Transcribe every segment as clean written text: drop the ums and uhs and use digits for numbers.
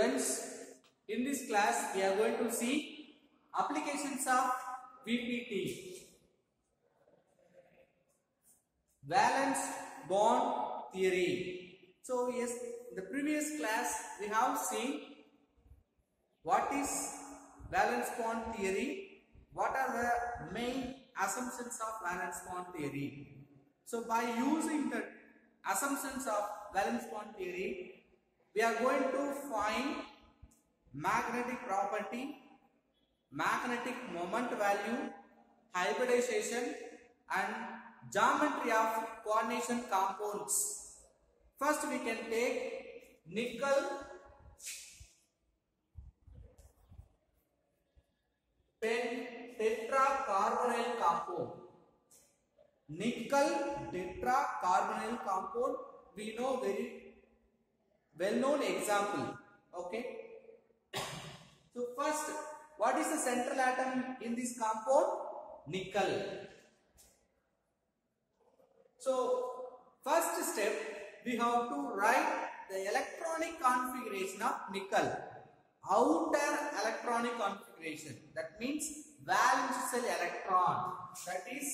students, in this class we are going to see applications of VPT, valence bond theory. So yes, in the previous class we have seen what is valence bond theory, what are the main assumptions of valence bond theory. So by using the assumptions of valence bond theory, we are going to find magnetic property, magnetic moment value, hybridization and geometry of coordination compounds. First we can take nickel tetracarbonyl compound. Nickel tetracarbonyl compound, we know very well known example. Okay. So first, what is the central atom in this compound? Nickel. So first step, we have to write the electronic configuration of nickel. Outer electronic configuration, that means valence shell electron, that is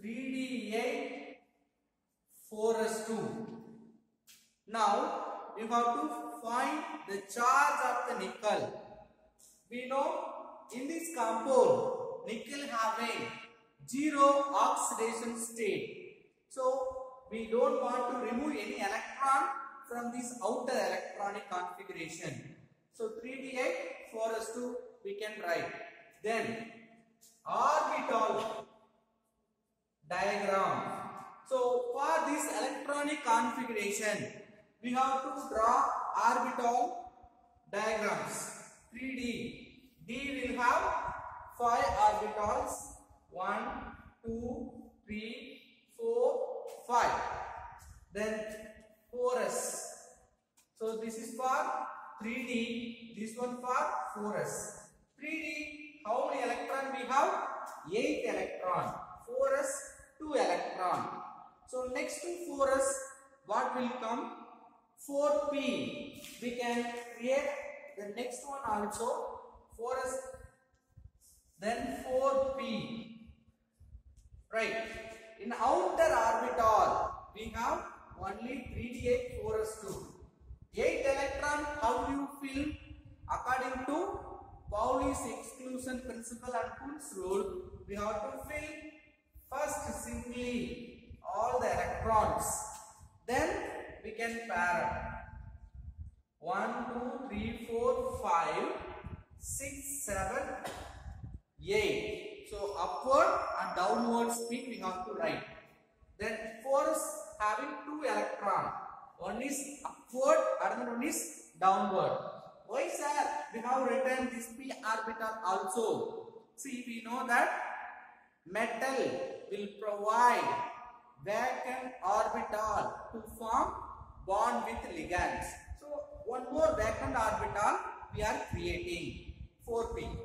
3d8 4s2. Now you have to find the charge of the nickel. We know in this compound nickel having zero oxidation state, so we don't want to remove any electron from this outer electronic configuration. So 3d8 4s2 we can write. Then orbital diagram. So for this electronic configuration, we have to draw orbital diagrams. 3D. D will have 5 orbitals. 1, 2, 3, 4, 5. Then 4s. So this is for 3D. This one for 4s. 3D, how many electron we have? 8 electron. 4s, 2 electron. So next to 4s, what will come? 4p. We can create the next one also. 4s, then 4p. Right. In outer orbital, we have only 3d8 4s2. 8 electron, how do you fill? According to Pauli's exclusion principle and Kuhn's rule, we have to fill first simply all the electrons. Then we can pair 1, 2, 3, 4, 5, 6, 7, 8. So upward and downward speed we have to write. Then 4 is having 2 electrons. One is upward, another one is downward. Why sir? We have written this p orbital also. See, we know that metal will provide vacant orbital to form bond with ligands. So one more vacant orbital we are creating, 4p.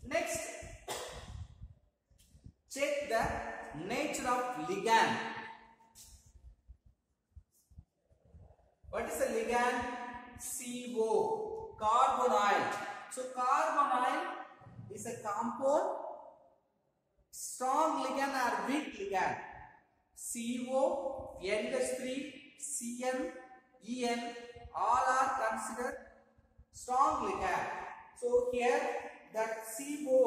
Next, check the nature of ligand. What is a ligand? CO, carbonyl. So carbonyl is a compound, strong ligand or weak ligand. CO, NH3, CN, EN, all are considered strong ligand. So here that CO,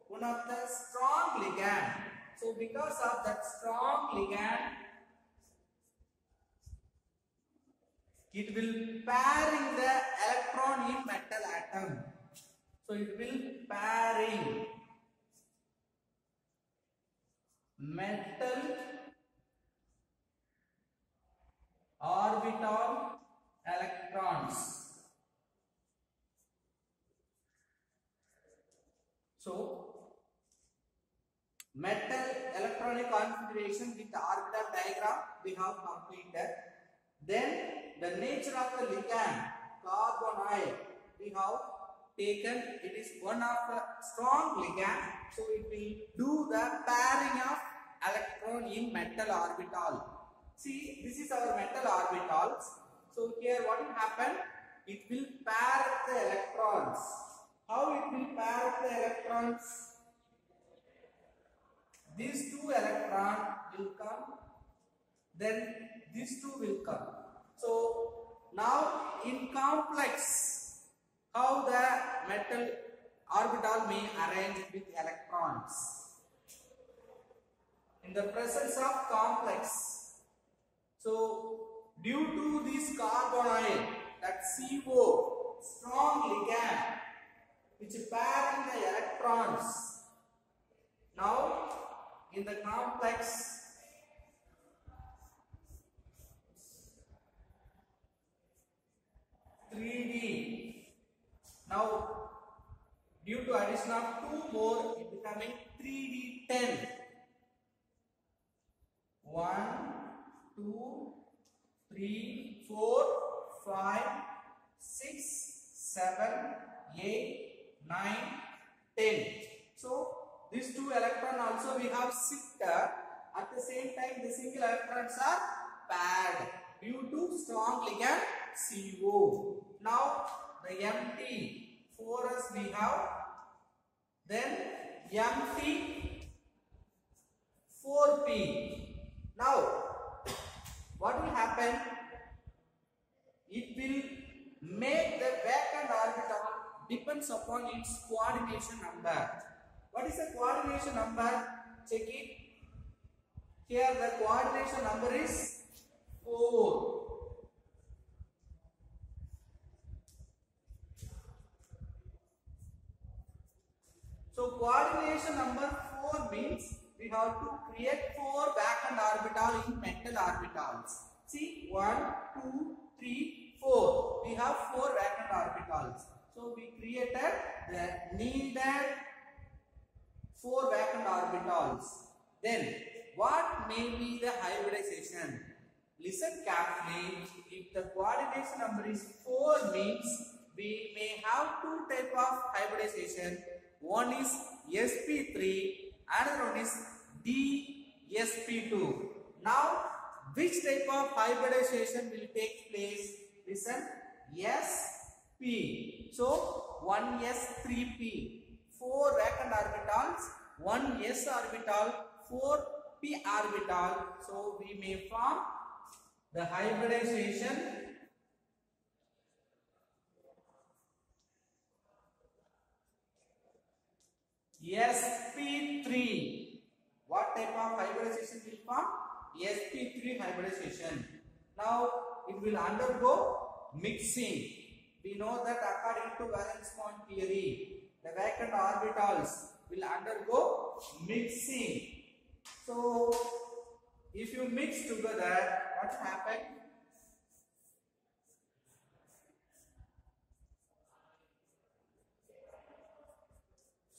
one of the strong ligand. So because of that strong ligand, it will pairing the electron in metal atom. So it will pairing metal orbital electrons. So metal electronic configuration with orbital diagram we have completed. Then the nature of the ligand, carbonyl, we have taken. It is one of the strong ligand, so it will do the pairing of electron in metal orbital. See, this is our metal orbitals. So here what will happen? it will pair up the electrons. How it will pair up the electrons? These two electrons will come, then these two will come. So now in complex, how the metal orbital may arrange with electrons. In the presence of complex, so due to this carbonyl, that CO, strong ligand, which pairing the electrons. Now in the complex, now due to addition of 2 more, it becoming 3D10. 1, 2, 3, 4, 5, 6, 7, 8, 9, 10. So these two electrons also we have shifted. At the same time, the single electrons are paired due to strong ligand CO. Now the empty 4s we have, then empty 4p. Now what will happen? It will make the vacant orbital depends upon its coordination number. What is the coordination number? Check it. Here the coordination number is 4. So coordination number 4 means we have to create 4 vacant orbital in metal orbitals. See, 1, 2, 3, 4. We have 4 vacant orbitals. So we created the needed 4 vacant orbitals. Then what may be the hybridization? Listen carefully. If the coordination number is 4 means we may have 2 type of hybridization. One is sp3, another one is dsp2. Now which type of hybridization will take place? Listen, sp. So 1s3p, 4 vacant orbitals, 1 s orbital, 4 p orbital. So we may form the hybridization sp3. What type of hybridization will form? sp3 hybridization. Now it will undergo mixing. We know that according to valence bond theory, the vacant orbitals will undergo mixing. So if you mix together, what will happen?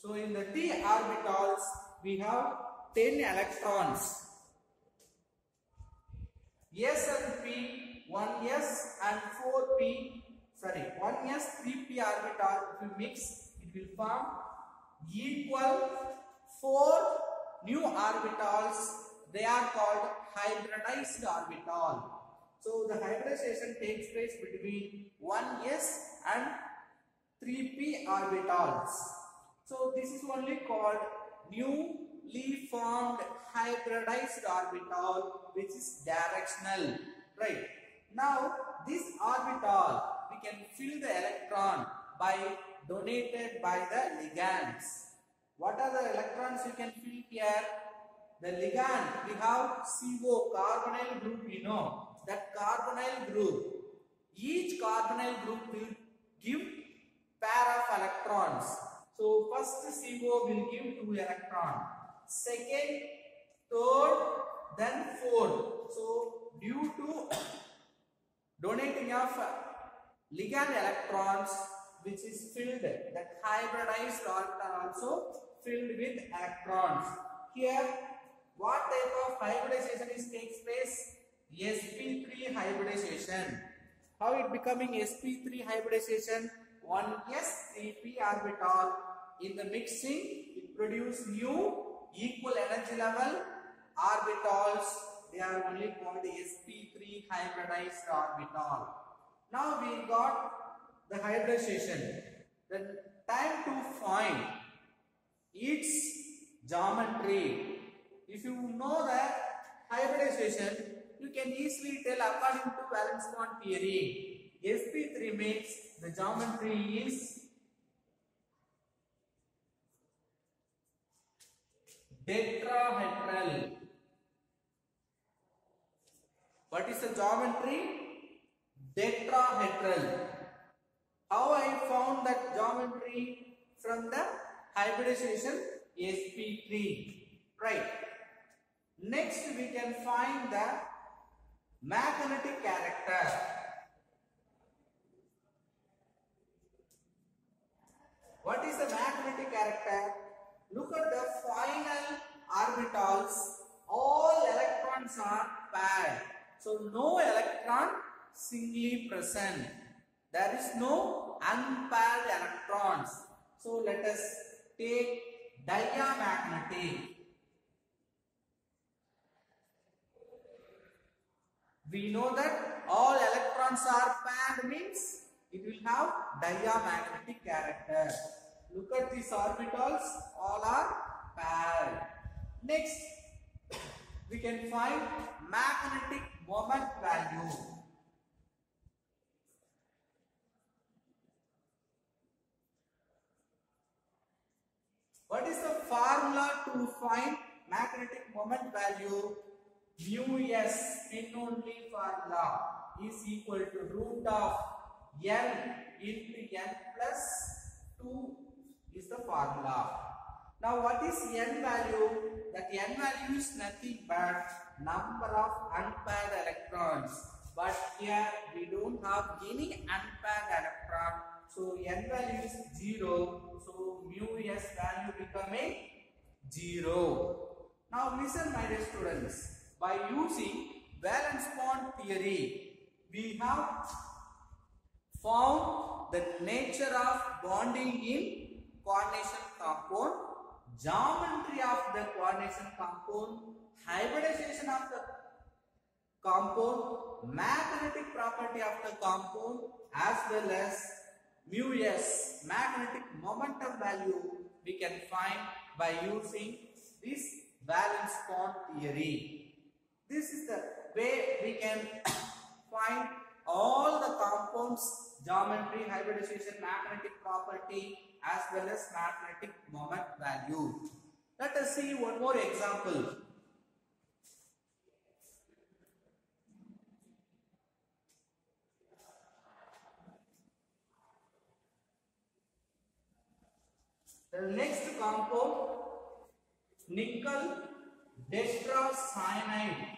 So in the d orbitals, we have 10 electrons. S and P, 1s and 4p, 1s 3p orbital. If you mix, it will form equal 4 new orbitals. They are called hybridized orbital. So the hybridization takes place between 1s and 3p orbitals. So this is only called newly formed hybridized orbital, which is directional, right? Now this orbital we can fill the electron donated by the ligands. What are the electrons you can fill here? The ligand, we have CO, carbonyl group, we know that carbonyl group. Each carbonyl group will give pair of electrons. So first CO will give 2 electrons, second, third, then fourth. So due to donating of ligand electrons, which is filled, that hybridized orbital also filled with electrons. Here, what type of hybridization takes place? sp3 hybridization. How it becoming sp3 hybridization? 1s3p orbital. In the mixing, it produce new equal energy level orbitals. They are only called sp3 hybridized orbital. Now we got the hybridization, the time to find its geometry. If you know that hybridization, you can easily tell according to valence bond theory. sp3 means the geometry is tetrahedral. What is the geometry? Tetrahedral. How I found that geometry? From the hybridization sp3. Right. Next we can find the magnetic character. What is the magnetic character? Look at the final orbitals. All electrons are paired. So no electron singly present. There is no unpaired electrons. So let us take diamagnetic. We know that all electrons are paired means it will have diamagnetic character. Look at these orbitals, all are paired. Next, we can find magnetic moment value. What is the formula to find magnetic moment value? Mu s, in only formula, is equal to root of n into n plus 2 is the formula. Now what is n value? That n value is nothing but number of unpaired electrons. But here we don't have any unpaired electron. So n value is 0. So mu s value becoming 0. Now listen my dear students. By using valence bond theory, we have found the nature of bonding in coordination compound, geometry of the coordination compound, hybridization of the compound, magnetic property of the compound, as well as mu s, magnetic momentum value, we can find by using this valence bond theory. This is the way we can find all the compounds, geometry, hybridization, magnetic property, as well as magnetic moment value. Let us see one more example. The next compound, nickel tetracyanide.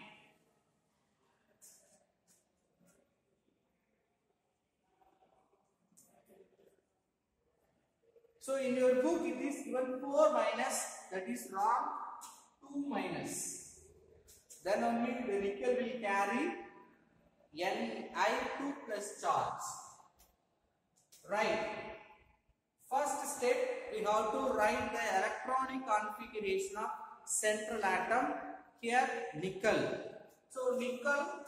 So in your book it is given 4 minus, that is wrong, 2 minus. Then only the nickel will carry Ni2 plus charge. Right. First step, we have to write the electronic configuration of central atom. Here nickel. So nickel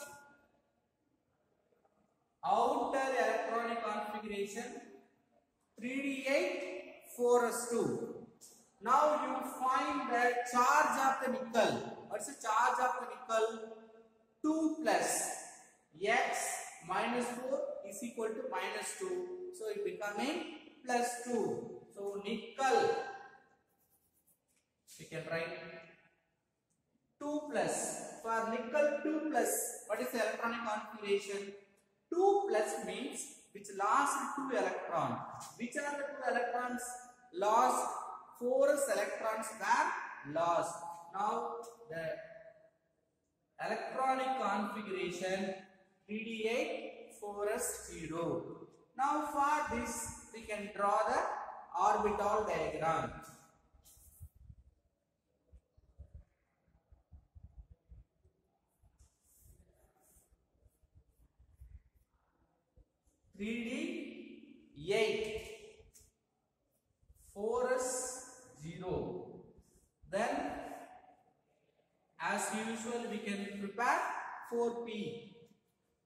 outer electronic configuration 3d8 4s2. Now you find the charge of the nickel. What's the charge of the nickel? 2 plus x minus 4 is equal to minus 2. So it becoming plus 2. So nickel, we can write 2 plus. For nickel 2 plus, what is the electronic configuration? 2 plus means which lost 2 electrons. Which are the 2 electrons lost? 4s electrons were lost. Now the electronic configuration 3d8 4s0. Now for this we can draw the orbital diagram. (3d8) 4s0. Then as usual we can prepare 4p.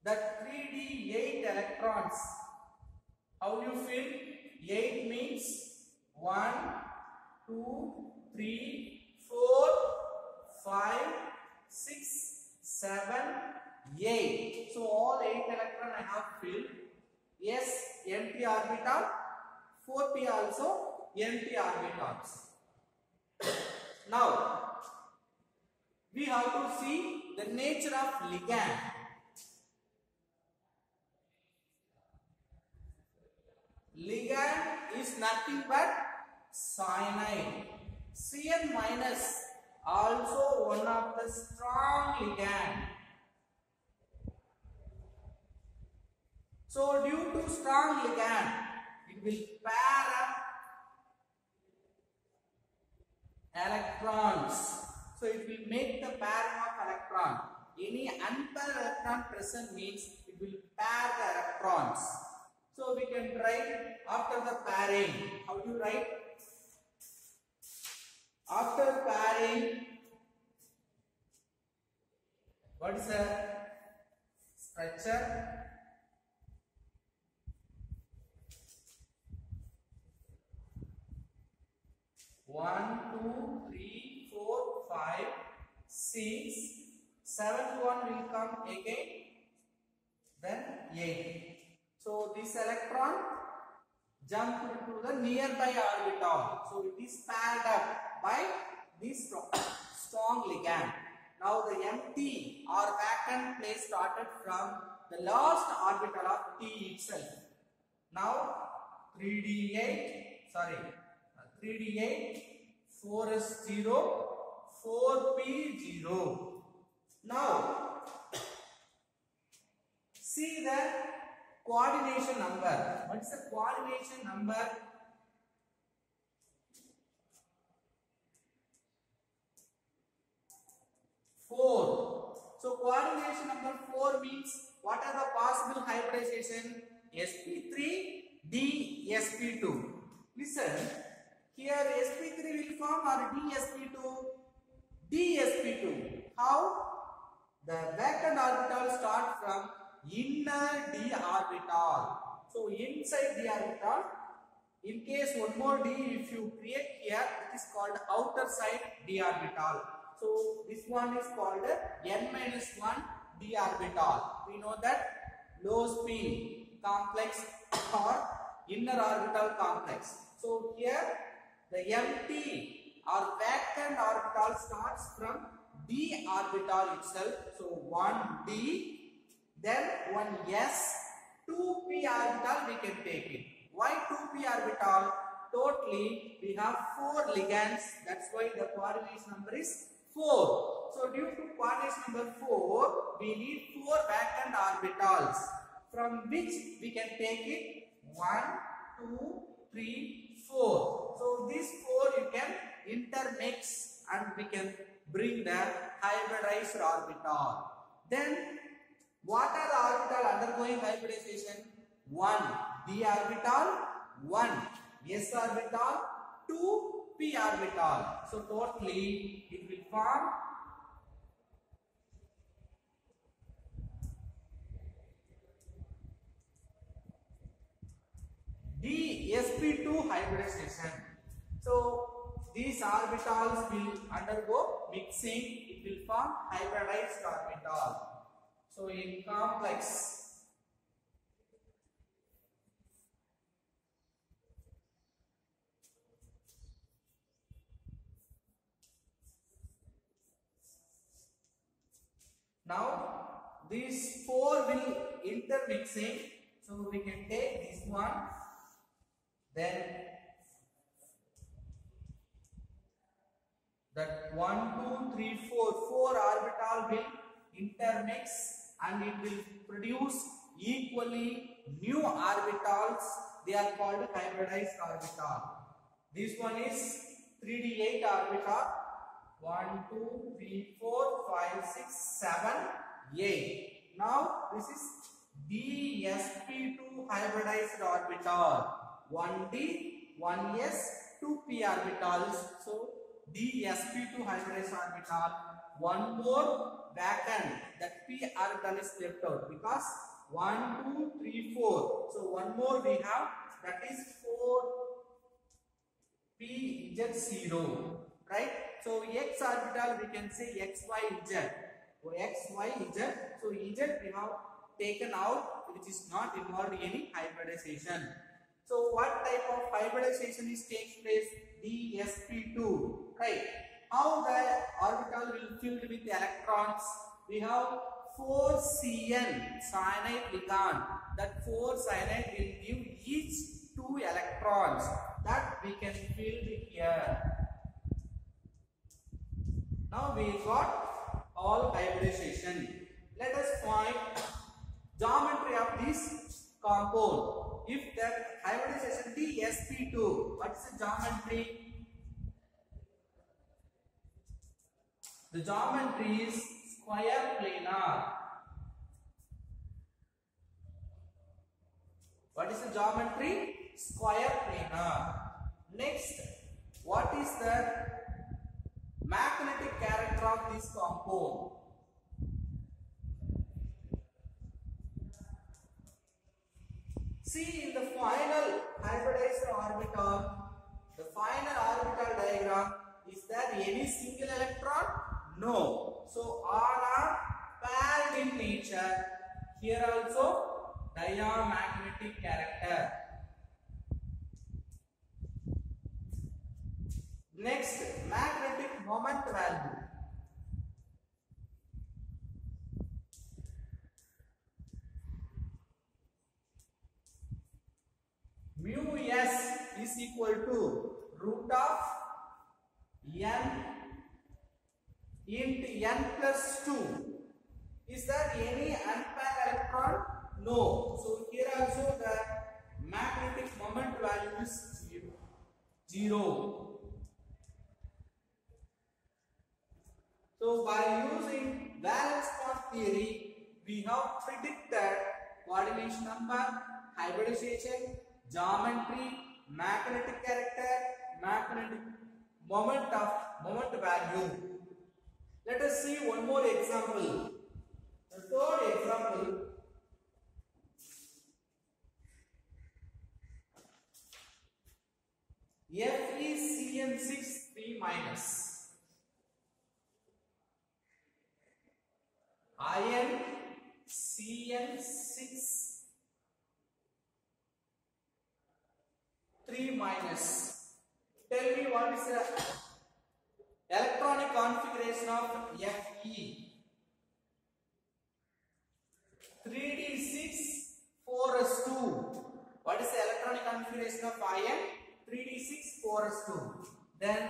That 3d8 electrons How you feel? 8 means 1, 2, 3, 4, 5, 6, 7, 8. So all 8 electron I have filled. Yes, empty orbital. 4p also empty orbitals. Now we have to see the nature of ligand. Ligand is nothing but cyanide. Cn minus also one of the strong ligand. So due to strong ligand, it will pair up electrons. So it will make the pairing of electron. Any unpaired electron present means it will pair the electrons. So we can write after the pairing. How do you write? After pairing, what is the structure? One, two, three, four, 5, 6, 7th one will come again, then 8. So this electron jumped to the nearby orbital. So it is paired up by this strong ligand. Now the empty or vacant place started from the last orbital of T itself. Now 3d8, 4s0, 4p0. Now see the coordination number. What is the coordination number? Four. So coordination number 4 means what are the possible hybridization? sp3 d sp2. Listen, here sp3 will form or d sp2. How? The vacant orbital start from inner d orbital. So inside d orbital, in case one more d if you create here, it is called outer side d orbital. So this one is called n-1 d orbital. We know that low spin complex or inner orbital complex. So here the empty or vacant orbital starts from d orbital itself. So 1d, then 1s, 2p orbital we can take it. Why 2p orbital? Totally we have 4 ligands. That's why the coordination number is 4. So due to coordination number 4, we need 4 vacant orbitals, from which we can take it 1, 2, 3, 4. So these 4 you can intermix and we can bring the hybridized orbital. Then what are the orbital undergoing hybridization? 1 d orbital, 1 s orbital, 2 p orbital. So totally it will form d sp2 hybridization. So these orbitals will undergo mixing. It will form hybridized orbital. So in complex, now these 4 will intermixing. So we can take this one, then that 1, 2, 3, 4 orbital will intermix and it will produce equally new orbitals. They are called hybridized orbital. This one is 3d8 orbital. 1, 2, 3, 4, 5, 6, 7, 8. Now this is dsp2 hybridized orbital. 1d, 1s, 2p orbitals. So dsp2 hybridized orbital. One more vacant, that p orbital is left out because 1, 2, 3, 4. So one more we have, that is 4p z 0, right? So x orbital we can say x, y, z. So x, y, z. So z we have taken out, which is not involved in any hybridization. So what type of hybridization is takes place? DsP2, right? How the orbital will filled with electrons? We have 4Cn cyanide ligand. That 4 cyanide will give each 2 electrons. That we can fill here. Now we got all hybridization. Let us find geometry of this compound. If that hybridization DsP2, what is the geometry? The geometry is square planar. What is the geometry? Square planar. Next, what is the magnetic character of this compound? See in the final hybridized orbital, the final orbital diagram, is there any single electron? No. So all are paired in nature. Here also diamagnetic character. Next, magnetic moment value. Mu s is equal to root of n into n plus 2. Is there any unpaired electron? No. So here also the magnetic moment value is 0. So by using valence bond theory, we have predicted coordination number, hybridization, geometry, magnetic character, magnetic moment value. Let us see one more example. The third example. FeCN6 3 minus. Iron CN6 3 minus. Tell me what is the electronic configuration of Fe? 3d6 4s2. What is the electronic configuration of iron? 3d6 4s2. Then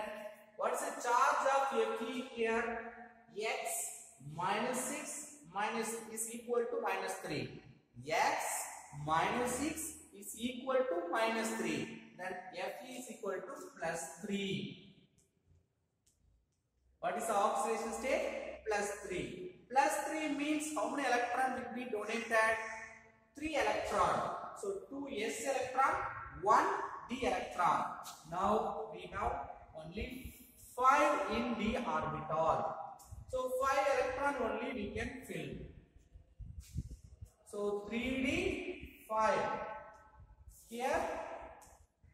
what is the charge of Fe here? X minus 6 minus is equal to minus 3. X minus 6 is equal to minus 3. Then Fe is equal to plus 3. What is the oxidation state? Plus 3. Plus 3 means how many electrons will be donated? 3 electrons. So 2 s electron, 1 d electron. Now we have only 5 in d orbital. So 5 electron only we can fill. So 3d 5. Here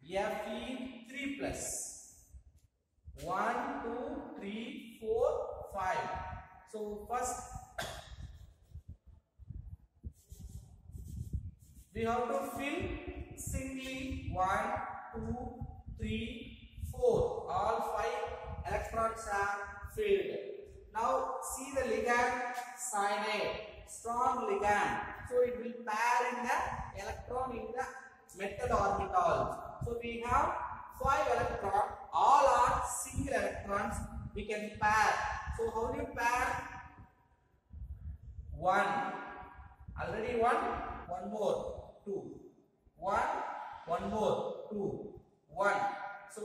Fe 3 plus 1, 2, 3, 4, 5. So first we have to fill singly 1, 2, 3, 4. All 5 electrons are filled. Now see the ligand cyanide, strong ligand. So it will pair in the electron in the metal orbital. So we have 5 electrons, all are single electrons. We can pair. So how do you pair? 1. Already 1. One more. 2. 1. One more. 2. 1. So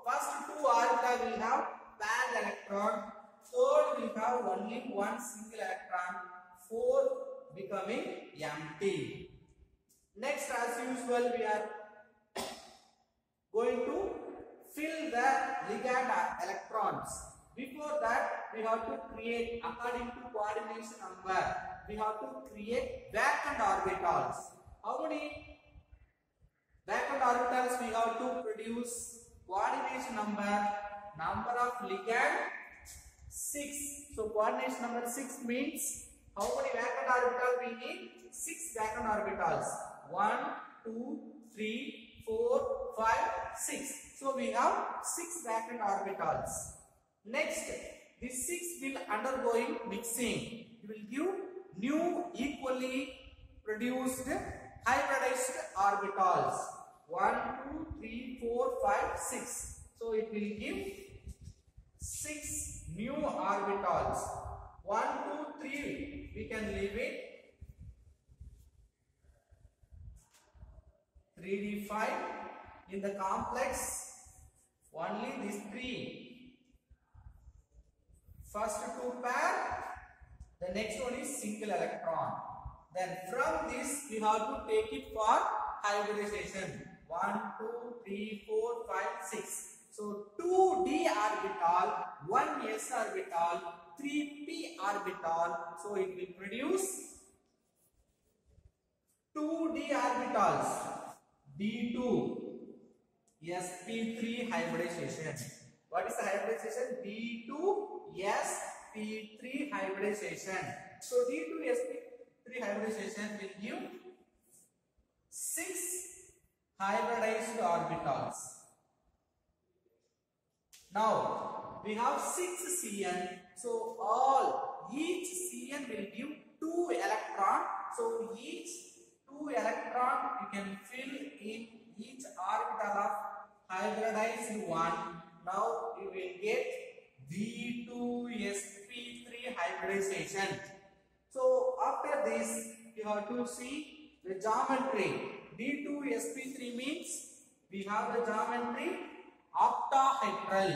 first 2 orbitals will have paired electron. Third we have only 1 single electron. 4 becoming empty. Next, as usual, we are going to fill the ligand electrons. Before that, we have to create according to coordination number. we have to create vacant orbitals. How many vacant orbitals we have to produce? Coordination number of ligand 6. So coordination number 6 means how many vacant orbitals we need? 6 vacant orbitals. 1, 2, 3, 4, 5, 6. So we have 6 vacant orbitals. Next, this 6 will undergoing mixing. It will give new equally produced hybridized orbitals. 1, 2, 3, 4, 5, 6. So it will give 6 new orbitals. 1, 2, 3 we can leave it. 3d5 in the complex, only these 3. First 2 pair, the next one is single electron. Then from this we have to take it for hybridization. 1, 2, 3, 4, 5, 6. So 2d orbital, 1s orbital, 3p orbital. So it will produce 2d orbitals. D2 sp3 hybridization. What is the hybridization? D2 sp3 hybridization. So D2 sp3 hybridization will give 6 hybridized orbitals. Now we have 6 Cn. So each Cn will give 2 electron. So each 2 electron you can fill in each orbital of hybridized one. Now you will get D2 sp3 hybridization. So after this you have to see the geometry. D2 sp3 means we have the geometry octahedral.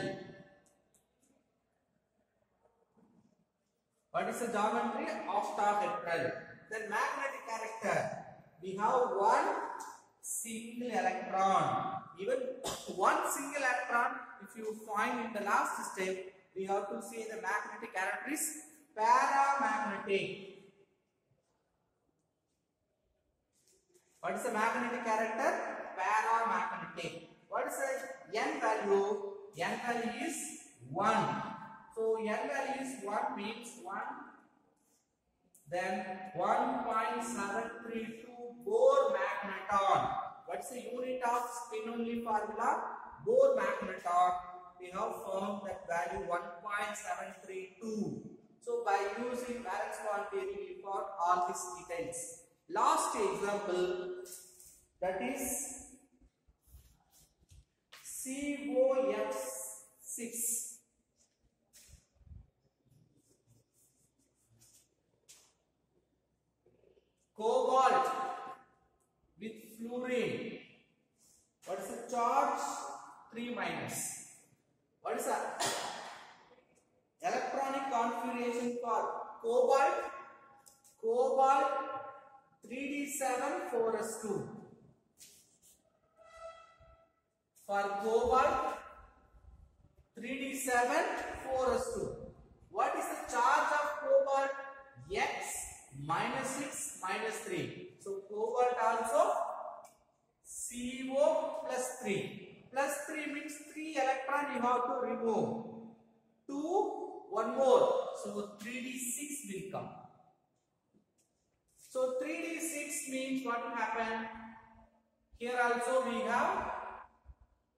What is the geometry? Octahedral. Then magnetic character. We have one single electron. Even one single electron, if you find in the last step, we have to see the magnetic character is paramagnetic. What is the magnetic character? Paramagnetic. What is the N value? N value is 1. So N value is 1 means 1. Then 1.732 Bohr magneton. What's the unit of spin only formula? Bohr magneton. We have found that value 1.732. So by using valence bond theory, we got all these details. Last example, that is COF6. Cobalt with fluorine. What is the charge? 3 minus. What is the electronic configuration for cobalt? Cobalt 3d7 4s2. For cobalt 3d7 4s2. What is the charge of cobalt? X minus 6 minus 3. So cobalt also CO plus 3. Plus 3 means 3 electron you have to remove. 2, 1 more. So 3d6 will come. So 3d6 means what will happen? Here also we have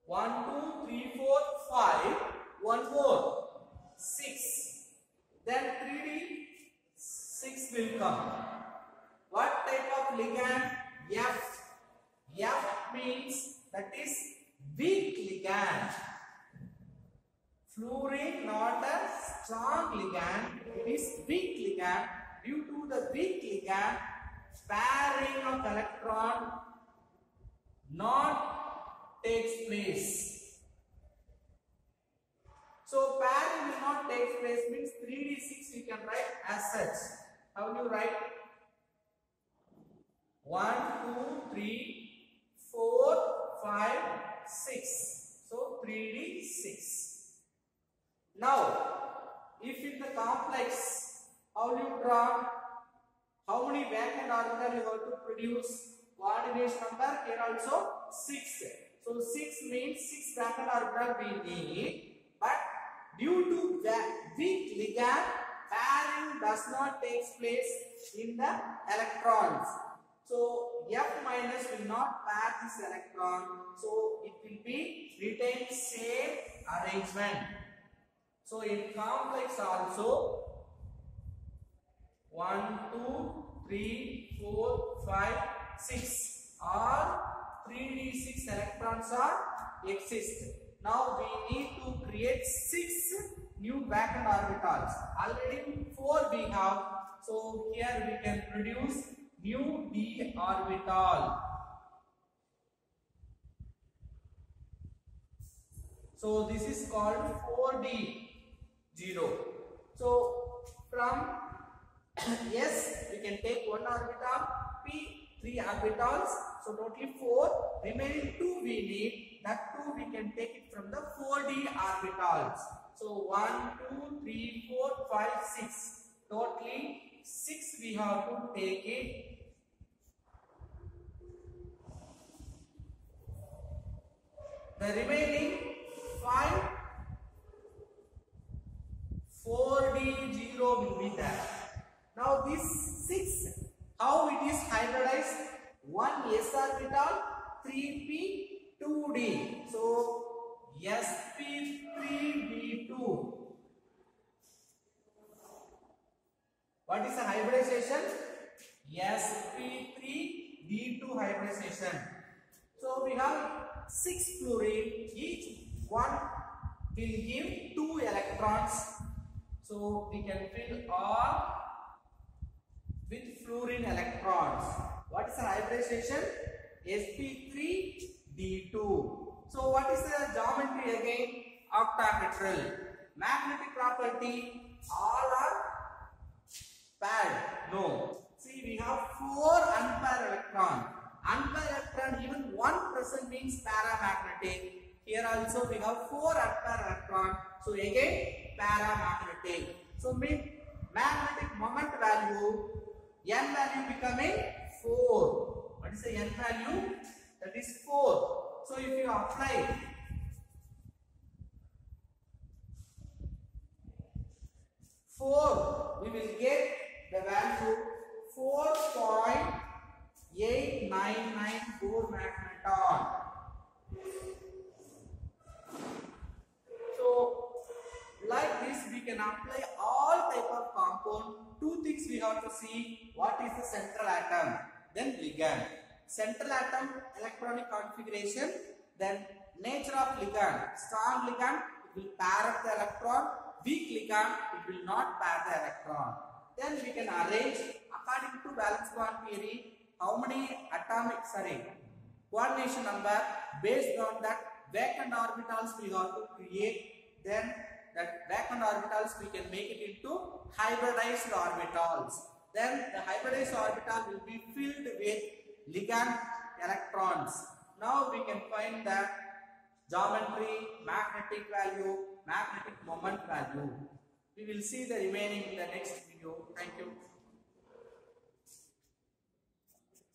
1, 2, 3, 4, 5. 1 more. 6. Then 3d6 will come. What type of ligand? F. F means that is weak ligand. Fluorine not a strong ligand. It is weak ligand. Due to the weak ligand, pairing of electron not takes place. So pairing will not take place means 3d6 you can write as such. How do you write? 1, 2, 3, 4, 5, 6. So 3d6. Now, if in the complex, how do you draw? How many vacant orbital you have to produce? Coordination number here also 6. So 6 means 6 vacant orbital we need. But due to weak ligand, pairing does not take place in the electrons. So F minus will not pair this electron. So it will be retained same arrangement. So in complex also 1, 2, 3, 4, 5, 6. All 3d6 electrons are exist. Now we need to create 6 new vacant orbitals. Already 4 we have. So here we can produce new d orbital. So this is called 4d0. So from S we can take 1 orbital, P 3 orbitals, so totally 4. Remaining 2 we need. That 2 we can take it from the 4d orbitals. So 1, 2, 3, 4, 5, 6. Totally 6 we have to take it. The remaining 5 4d0 will be there. Now this 6, how it is hybridized? 1 s orbital, 3p, 2d. So sp3d2. What is the hybridization? sp3d2 hybridization. So we have 6 fluorine. Each one will give 2 electrons. So we can fill all with fluorine electrons. What is the hybridization? sp3d2. So what is the geometry again? Octahedral. Magnetic property, all are paired. No. See, we have 4 unpaired electrons. Unpaired electron, even 1 present means paramagnetic. Here also we have 4 unpaired electrons. So again paramagnetic. So mean magnetic moment value, n value becoming 4. What is the n value? That is 4. So if you apply 4, we will get the value 4.8994 magneton. So like this we can apply all type of compound. 2 things we have to see. What is the central atom? Then ligand. Central atom electronic configuration. Then nature of ligand. Strong ligand, it will pair up the electron. Weak ligand, it will not pair the electron. Then we can arrange according to valence bond theory how many coordination number. Based on that vacant orbitals we have to create. Then that vacant orbitals we can make it into hybridized orbitals. Then the hybridized orbital will be filled with ligand electrons. Now we can find that geometry, magnetic value, magnetic moment value. We will see the remaining in the next video. Thank you.